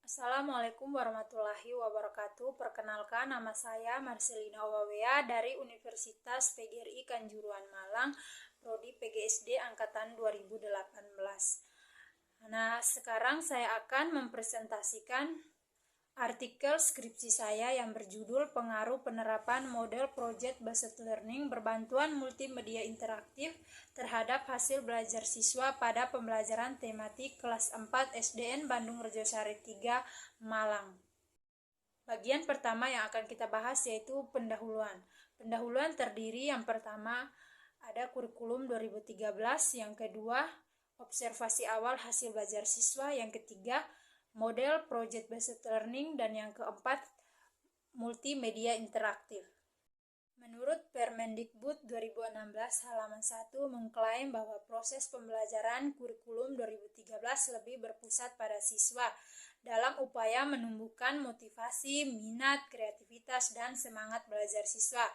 Assalamualaikum warahmatullahi wabarakatuh. Perkenalkan, nama saya Marcelina Owawea dari Universitas PGRI Kanjuruhan Malang, Prodi PGSD Angkatan 2018. Nah, sekarang saya akan mempresentasikan artikel skripsi saya yang berjudul Pengaruh Penerapan Model Project Based Learning Berbantuan Multimedia Interaktif terhadap hasil belajar siswa pada pembelajaran tematik kelas 4 SDN Bandung Rejosari 3 Malang. Bagian pertama yang akan kita bahas yaitu pendahuluan. Pendahuluan terdiri yang pertama ada kurikulum 2013, yang kedua observasi awal hasil belajar siswa, yang ketiga model project based learning, dan yang keempat multimedia interaktif. Menurut Permendikbud 2016 halaman 1 mengklaim bahwa proses pembelajaran kurikulum 2013 lebih berpusat pada siswa dalam upaya menumbuhkan motivasi, minat, kreativitas, dan semangat belajar siswa.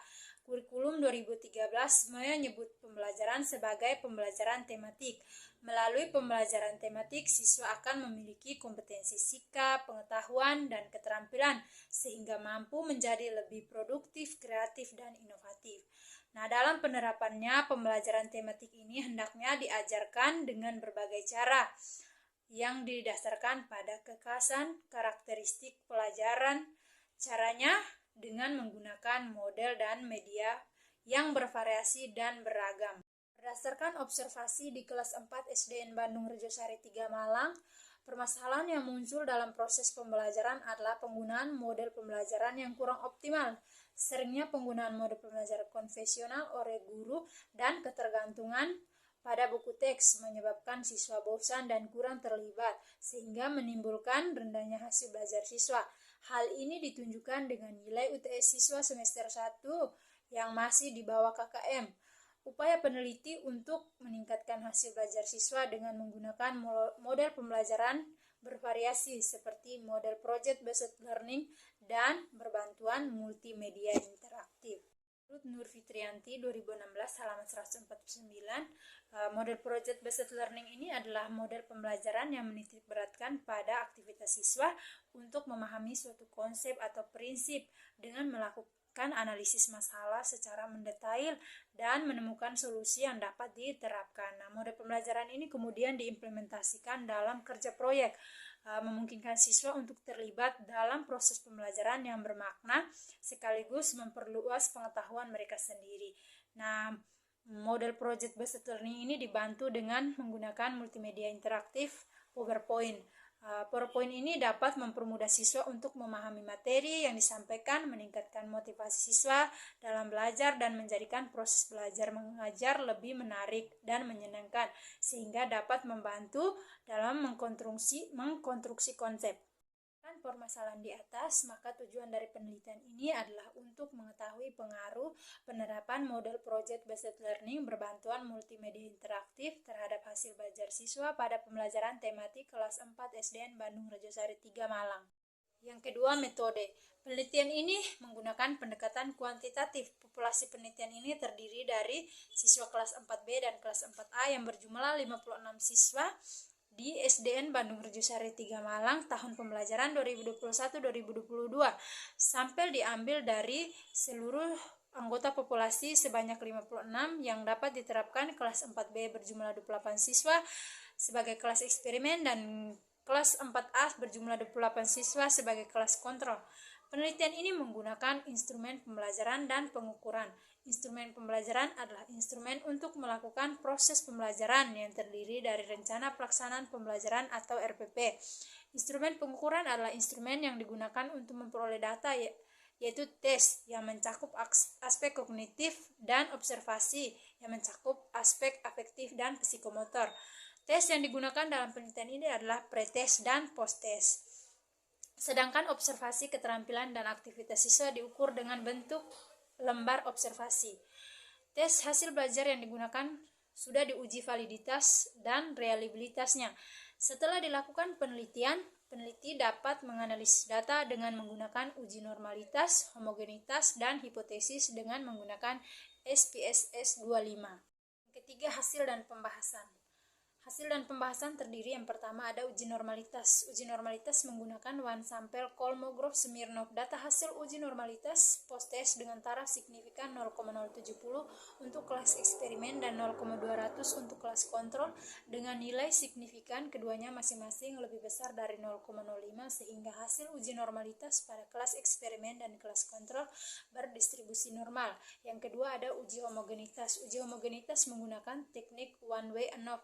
Kurikulum 2013 menyebut pembelajaran sebagai pembelajaran tematik. Melalui pembelajaran tematik, siswa akan memiliki kompetensi sikap, pengetahuan, dan keterampilan sehingga mampu menjadi lebih produktif, kreatif, dan inovatif. Nah, dalam penerapannya, pembelajaran tematik ini hendaknya diajarkan dengan berbagai cara yang didasarkan pada kekhasan karakteristik pelajaran. Caranya dengan menggunakan model dan media yang bervariasi dan beragam. Berdasarkan observasi di kelas 4 SDN Bandung Rejosari 3 Malang, permasalahan yang muncul dalam proses pembelajaran adalah penggunaan model pembelajaran yang kurang optimal. Seringnya penggunaan model pembelajaran konvensional oleh guru dan ketergantungan pada buku teks menyebabkan siswa bosan dan kurang terlibat, sehingga menimbulkan rendahnya hasil belajar siswa. Hal ini ditunjukkan dengan nilai UTS siswa semester 1 yang masih di bawah KKM. Upaya peneliti untuk meningkatkan hasil belajar siswa dengan menggunakan model pembelajaran bervariasi seperti model project based learning dan berbantuan multimedia interaktif. Menurut Nur Fitrianti 2016 halaman 149, model project based learning ini adalah model pembelajaran yang menitik beratkan pada aktivitas siswa untuk memahami suatu konsep atau prinsip dengan melakukan analisis masalah secara mendetail dan menemukan solusi yang dapat diterapkan. Nah, model pembelajaran ini kemudian diimplementasikan dalam kerja proyek, memungkinkan siswa untuk terlibat dalam proses pembelajaran yang bermakna sekaligus memperluas pengetahuan mereka sendiri. Nah, model project based learning ini dibantu dengan menggunakan multimedia interaktif PowerPoint. PowerPoint ini dapat mempermudah siswa untuk memahami materi yang disampaikan, meningkatkan motivasi siswa dalam belajar, dan menjadikan proses belajar mengajar lebih menarik dan menyenangkan, sehingga dapat membantu dalam mengkonstruksi konsep. Permasalahan di atas, maka tujuan dari penelitian ini adalah untuk mengetahui pengaruh penerapan model project based learning berbantuan multimedia interaktif terhadap hasil belajar siswa pada pembelajaran tematik kelas 4 SDN Bandung Rejosari 3 Malang. Yang kedua, metode. Penelitian ini menggunakan pendekatan kuantitatif. Populasi penelitian ini terdiri dari siswa kelas 4B dan kelas 4A yang berjumlah 56 siswa di SDN Bandung Rejosari 3 Malang tahun pembelajaran 2021-2022. Sampel diambil dari seluruh anggota populasi sebanyak 56 yang dapat diterapkan. Kelas 4B berjumlah 28 siswa sebagai kelas eksperimen dan kelas 4A berjumlah 28 siswa sebagai kelas kontrol. Penelitian ini menggunakan instrumen pembelajaran dan pengukuran. Instrumen pembelajaran adalah instrumen untuk melakukan proses pembelajaran yang terdiri dari rencana pelaksanaan pembelajaran atau RPP. Instrumen pengukuran adalah instrumen yang digunakan untuk memperoleh data, yaitu tes yang mencakup aspek kognitif dan observasi yang mencakup aspek afektif dan psikomotor. Tes yang digunakan dalam penelitian ini adalah pretest dan post-test. Sedangkan observasi keterampilan dan aktivitas siswa diukur dengan bentuk lembar observasi. Tes hasil belajar yang digunakan sudah diuji validitas dan reliabilitasnya. Setelah dilakukan penelitian, peneliti dapat menganalisis data dengan menggunakan uji normalitas, homogenitas, dan hipotesis dengan menggunakan SPSS 25. Ketiga, hasil dan pembahasan. Hasil dan pembahasan terdiri yang pertama ada uji normalitas. Uji normalitas menggunakan one sample Kolmogorov-Smirnov. Data hasil uji normalitas post-test dengan taraf signifikan 0,070 untuk kelas eksperimen dan 0,200 untuk kelas kontrol dengan nilai signifikan keduanya masing-masing lebih besar dari 0,05 sehingga hasil uji normalitas pada kelas eksperimen dan kelas kontrol berdistribusi normal. Yang kedua ada uji homogenitas. Uji homogenitas menggunakan teknik one way ANOVA.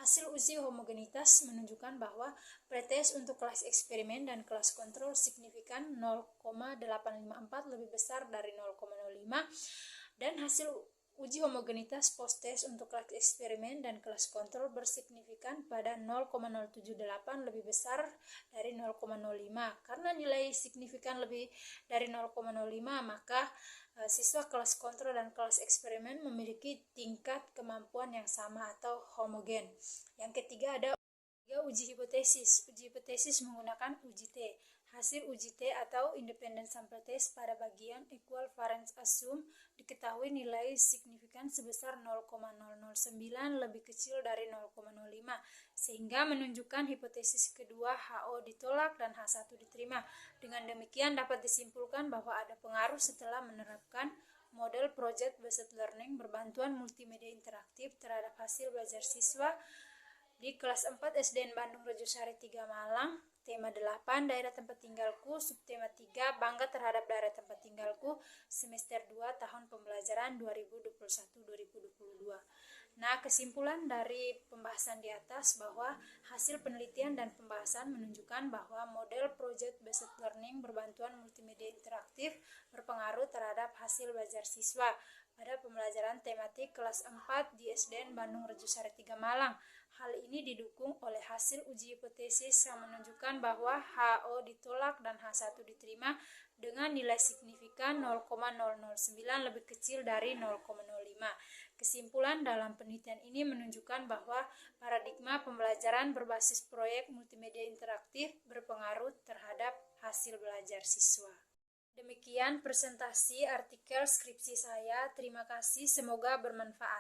Hasil uji homogenitas menunjukkan bahwa pretest untuk kelas eksperimen dan kelas kontrol signifikan 0,854 lebih besar dari 0,05 dan hasil uji homogenitas post-test untuk kelas eksperimen dan kelas kontrol bersignifikan pada 0,078 lebih besar dari 0,05. Karena nilai signifikan lebih dari 0,05, maka siswa kelas kontrol dan kelas eksperimen memiliki tingkat kemampuan yang sama atau homogen. Yang ketiga ada uji hipotesis. Uji hipotesis menggunakan uji T. Hasil uji T atau independent sample test pada bagian equivalence assume diketahui nilai signifikan sebesar 0,009 lebih kecil dari 0,05 sehingga menunjukkan hipotesis kedua HO ditolak dan H1 diterima. Dengan demikian dapat disimpulkan bahwa ada pengaruh setelah menerapkan model project based learning berbantuan multimedia interaktif terhadap hasil belajar siswa di kelas 4 SDN Bandung Rejosari 3 Malang, tema 8 daerah tempat tinggalku, subtema 3 bangga terhadap daerah tempat tinggalku, semester 2 tahun pembelajaran 2021-2022. Nah, kesimpulan dari pembahasan di atas bahwa hasil penelitian dan pembahasan menunjukkan bahwa model project based learning berbantuan multimedia interaktif berpengaruh terhadap hasil belajar siswa pada pembelajaran tematik kelas 4 di SDN Bandung Rejosari 3 Malang. Hal ini didukung oleh hasil uji hipotesis yang menunjukkan bahwa HO ditolak dan H1 diterima dengan nilai signifikan 0,009 lebih kecil dari 0,05. Kesimpulan dalam penelitian ini menunjukkan bahwa paradigma pembelajaran berbasis proyek multimedia interaktif berpengaruh terhadap hasil belajar siswa. Demikian presentasi artikel skripsi saya. Terima kasih, semoga bermanfaat.